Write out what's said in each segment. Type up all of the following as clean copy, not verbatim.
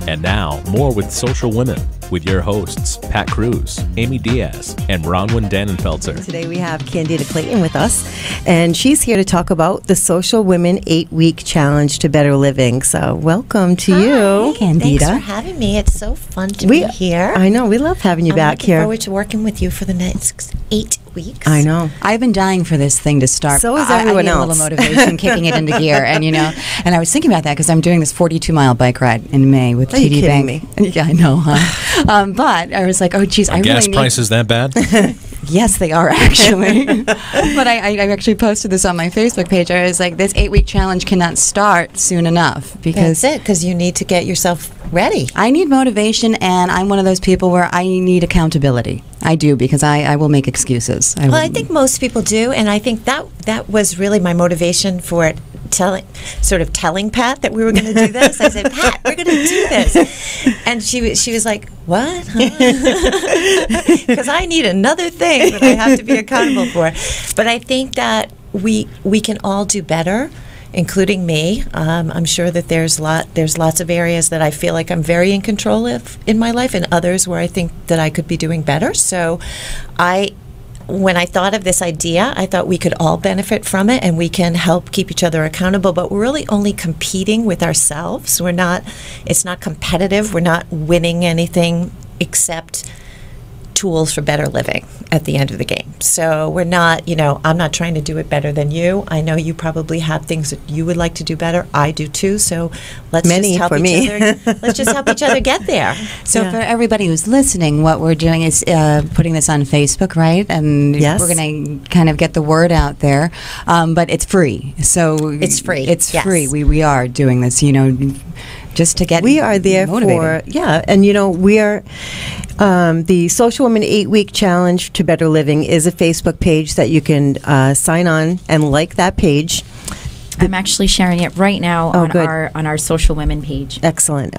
And now, more with Social Women with your hosts, Pat Cruz, Amy Diaz, and Bronwyn Dannenfelser. Today we have Candita Clayton with us, and she's here to talk about the Social Women 8-Week Challenge to Better Living. So welcome to you, Candita. Thanks for having me. It's so fun to be here. I know. We love having you back here. I'm looking forward to working with you for the next 8 weeks. I know. I've been dying for this thing to start. So is everyone else. I need a little motivation, kicking it into gear. And, and I was thinking about that because I'm doing this 42-mile bike ride in May with TD Bank. Me? Yeah, I know, huh? But I was like, oh, geez, I really gas prices that bad? Yes, they are actually. But I actually posted this on my Facebook page. I was like, this 8-week challenge cannot start soon enough because that's it. Because you need to get yourself ready. I need motivation, and I'm one of those people where I need accountability. I do, because I will make excuses. I think most people do, and I think that was really my motivation for it. Telling Pat that we were going to do this. I said, Pat, we're going to do this. And she was like, what? Because I need another thing that I have to be accountable for. But I think that we can all do better, including me. I'm sure that there's lots of areas that I feel like I'm very in control of in my life, and others where I think that I could be doing better. So when I thought of this idea, I thought we could all benefit from it, and we can help keep each other accountable, but we're really only competing with ourselves. It's not competitive. We're not winning anything except tools for better living at the end of the game. So we're not, I'm not trying to do it better than you. I know you probably have things that you would like to do better. I do too. So let's just help each other. Let's just help each other get there. So for everybody who's listening, what we're doing is putting this on Facebook, right? And we're going to kind of get the word out there. But it's free. So it's free. It's free. We are doing this, just to get we are there motivated. And we are the Social Women 8-Week Challenge to Better Living is a Facebook page that you can sign on and like that page. I'm actually sharing it right now on our Social Women page. Excellent.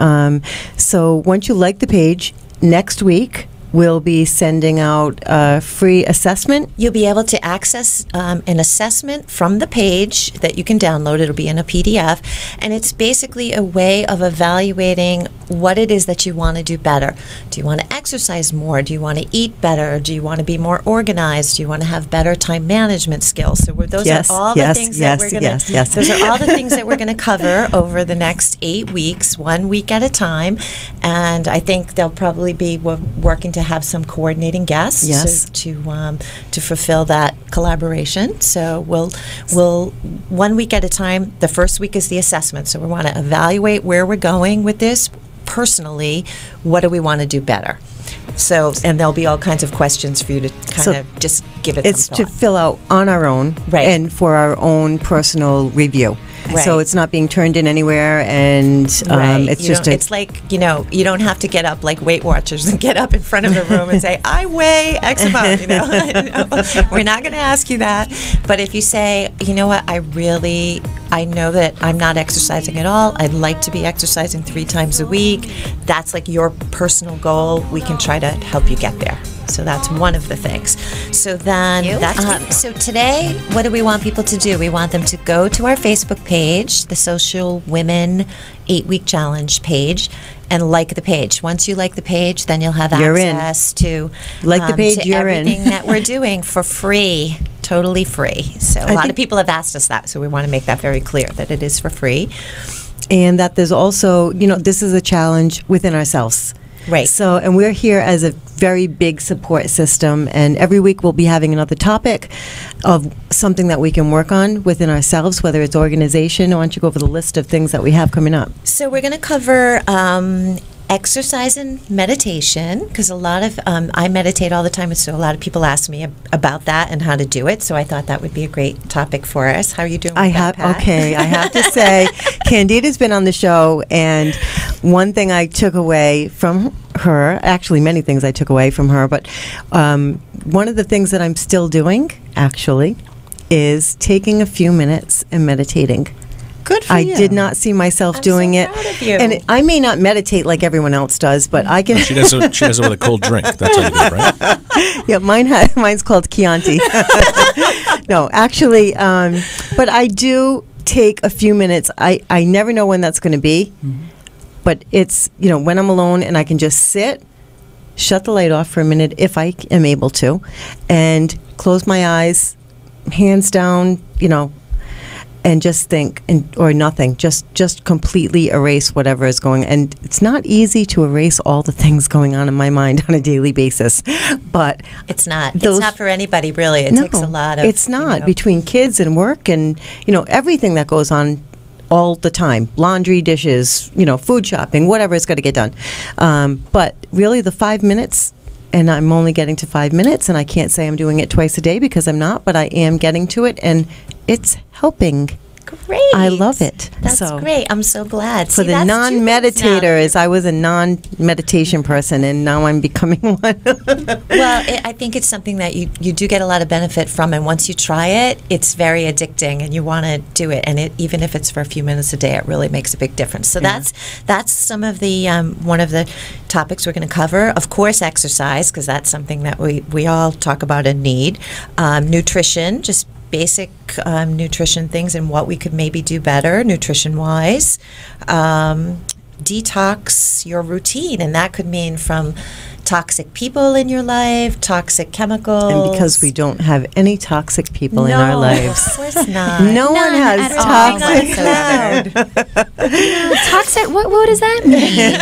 So once you like the page, next week we'll be sending out a free assessment. You'll be able to access an assessment from the page that you can download. It'll be in a PDF, and it's basically a way of evaluating what it is that you want to do better. Do you want to exercise more? Do you want to eat better? Do you want to be more organized? Do you want to have better time management skills? So those are all the things that we're going to. Those are all the things that we're going to cover over the next 8 weeks, 1 week at a time, and I think they'll probably be working to have some coordinating guests to fulfill that collaboration. So we'll 1 week at a time. The first week is the assessment. So we want to evaluate where we're going with this personally. What do we want to do better? So, and there'll be all kinds of questions for you to kind of just give it some thought. It's to fill out on our own and for our own personal review. Right. So it's not being turned in anywhere, and it's it's like, you don't have to get up like Weight Watchers and get up in front of the room and say, I weigh X amount, We're not going to ask you that. But if you say, you know what, I know that I'm not exercising at all. I'd like to be exercising 3 times a week. That's like your personal goal. We can try to help you get there. So that's one of the things. So then, so today, what do we want people to do? We want them to go to our Facebook page, the Social Women 8-Week Challenge page, and like the page. Once you like the page, then you'll have access to the page. To everything that we're doing for free, totally free. So a lot of people have asked us that, so we want to make that very clear that it is for free, and that there's also, this is a challenge within ourselves. Right. So, and we're here as a very big support system, and every week we'll be having another topic of something that we can work on within ourselves, whether it's organization. Why don't you go over the list of things that we have coming up? So we're going to cover exercise and meditation, because a lot of I meditate all the time, and so a lot of people ask me about that and how to do it. So I thought that would be a great topic for us. How are you doing with that, Pat? I have to say, Candita's been on the show, and one thing I took away from her, actually many things I took away from her, but one of the things that I'm still doing, actually, is taking a few minutes and meditating. Good for you. I did not see myself doing it. Proud of you. And I may not meditate like everyone else does, but I can. She does it with a cold drink. That's how you do it, right? Yeah, mine's called Chianti. No, actually, but I do take a few minutes. I never know when that's going to be. But it's, when I'm alone and I can just sit, shut the light off for a minute if I am able to, and close my eyes, hands down, and just think, or nothing, just completely erase whatever is going. And it's not easy to erase all the things going on in my mind on a daily basis, but it's not. It's not for anybody, really. It takes a lot of. It's not between kids and work and everything that goes on all the time, laundry, dishes, food shopping, whatever is going to get done. But really, the 5 minutes. And I'm only getting to 5 minutes, and I can't say I'm doing it twice a day because I'm not, but I am getting to it, and it's helping. Great. I love it. That's great. I'm so glad. For the non-meditators, I was a non-meditation person, and now I'm becoming one. Well, I think it's something that you do get a lot of benefit from, and once you try it, it's very addicting, and you want to do it. And even if it's for a few minutes a day, it really makes a big difference. So that's some of the one of the topics we're going to cover. Of course, exercise, because that's something that we all talk about and need. Nutrition, just basic nutrition things and what we could maybe do better nutrition-wise. Detox your routine, and that could mean from toxic people in your life, toxic chemicals. And because we don't have any toxic people in our lives. Of course not. No one has toxic. Toxic? What does that mean?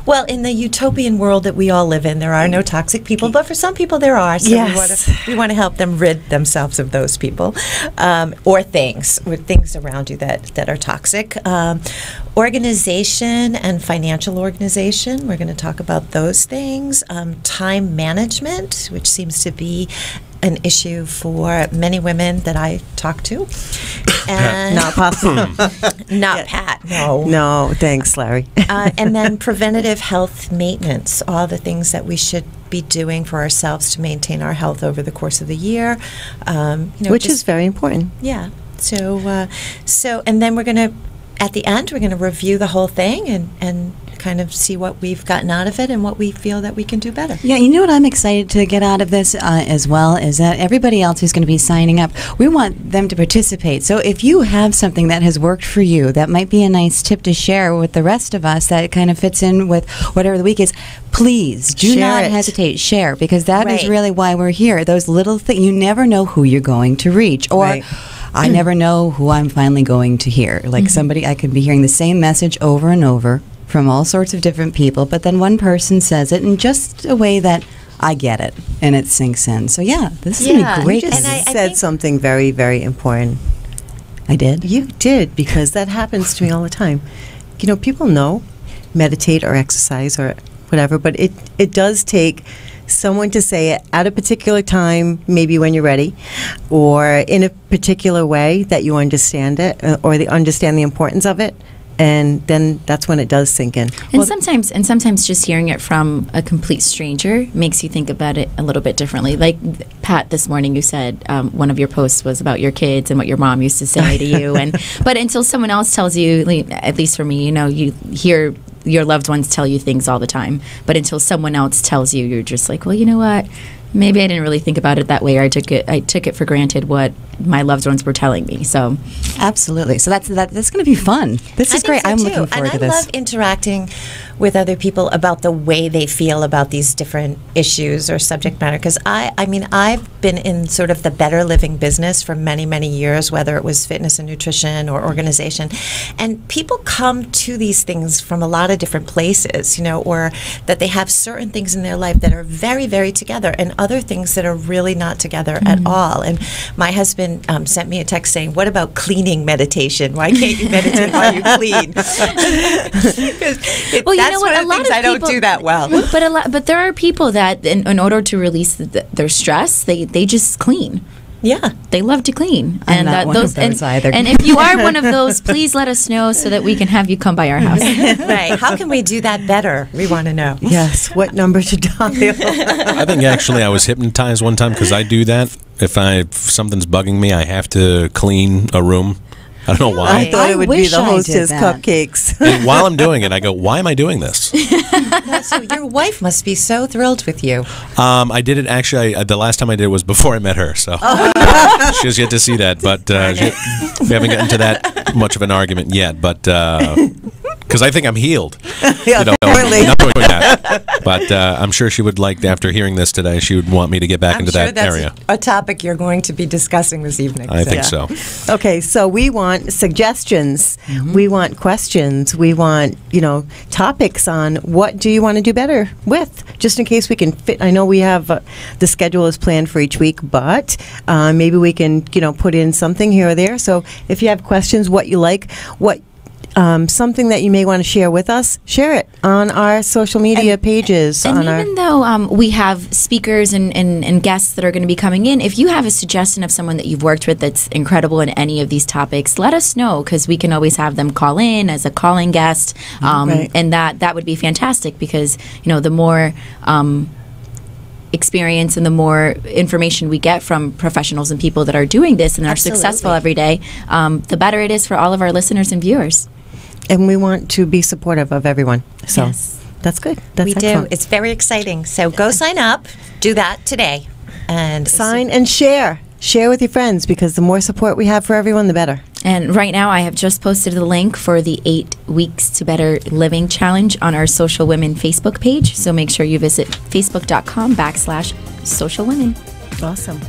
Well, in the utopian world that we all live in, there are no toxic people, but for some people there are. So we want to help them rid themselves of those people, or things around you that are toxic. Organization and financial organization. We're going to talk about those things. Time management, which seems to be an issue for many women that I talk to. And not possible. Not Pat, no. No, thanks, Larry. And then preventative health maintenance, all the things that we should be doing for ourselves to maintain our health over the course of the year. Which is very important. Yeah. So and then we're going to, at the end, we're going to review the whole thing and kind of see what we've gotten out of it and what we feel that we can do better. Yeah, you know what I'm excited to get out of this as well is that everybody else who's going to be signing up, we want them to participate. So if you have something that has worked for you, that might be a nice tip to share with the rest of us that kind of fits in with whatever the week is, please do not hesitate. Share, because that is really why we're here. Those little things, you never know who you're going to reach. Or I never know who I'm finally going to hear. Like somebody, I could be hearing the same message over and over from all sorts of different people, but then one person says it in just a way that I get it and it sinks in. So this is going to be great. You just said something very, very important. I did? You did, because that happens to me all the time. People know meditate or exercise or whatever, but it does take someone to say it at a particular time, maybe when you're ready, or in a particular way that you understand it, or understand the importance of it. And then that's when it does sink in. And sometimes just hearing it from a complete stranger makes you think about it a little bit differently. Like Pat, this morning you said one of your posts was about your kids and what your mom used to say to you. But until someone else tells you, at least for me, you hear your loved ones tell you things all the time. But until someone else tells you, you're just like, well, you know what? Maybe I didn't really think about it that way, or I took it for granted what my loved ones were telling me. So, absolutely. So that's going to be fun. This is great. I'm looking forward to this. I love interacting with other people about the way they feel about these different issues or subject matter. Because I've been in sort of the better living business for many, many years, whether it was fitness and nutrition or organization, and people come to these things from a lot of different places, or that they have certain things in their life that are very, very together, and other things that are really not together at all. And my husband sent me a text saying, "What about cleaning meditation? Why can't you meditate while you clean?" That's one of the things I don't do that well. But there are people that, in order to release their stress, they just clean. Yeah, they love to clean. I'm not one of those either. And if you are one of those, please let us know so that we can have you come by our house. Right. How can we do that better? We want to know. Yes. What number to dial? I think actually I was hypnotized one time because I do that. If something's bugging me, I have to clean a room. I don't know why. I thought it would be the hostess cupcakes. And while I'm doing it, I go, why am I doing this? So your wife must be so thrilled with you. I did it actually. The last time I did it was before I met her, so she has yet to see that. But we haven't gotten to that much of an argument yet. But because I think I'm healed. Yeah, apparently. Not doing that. But I'm sure she would like, after hearing this today, she would want me to get back into that area. A topic you're going to be discussing this evening. I think so. Okay, so we want suggestions. We want questions. We want, topics on what do you want to do better with, just in case we can fit. I know we have the schedule is planned for each week, but maybe we can, put in something here or there. So if you have questions, what you like, what something that you may want to share with us, share it on our social media pages. And even though we have speakers and guests that are going to be coming in, if you have a suggestion of someone that you've worked with that's incredible in any of these topics, let us know, because we can always have them call in as a calling guest. Right. And that would be fantastic, because, the more experience and the more information we get from professionals and people that are doing this and are successful every day, the better it is for all of our listeners and viewers. And we want to be supportive of everyone. So Yes. that's good. That's We excellent. do. It's very exciting. So go sign up. Do that today. And Sign and share. Share with your friends, because the more support we have for everyone, the better. And right now, I have just posted the link for the 8 Weeks to Better Living Challenge on our Social Women Facebook page. So make sure you visit facebook.com/socialwomen. Awesome.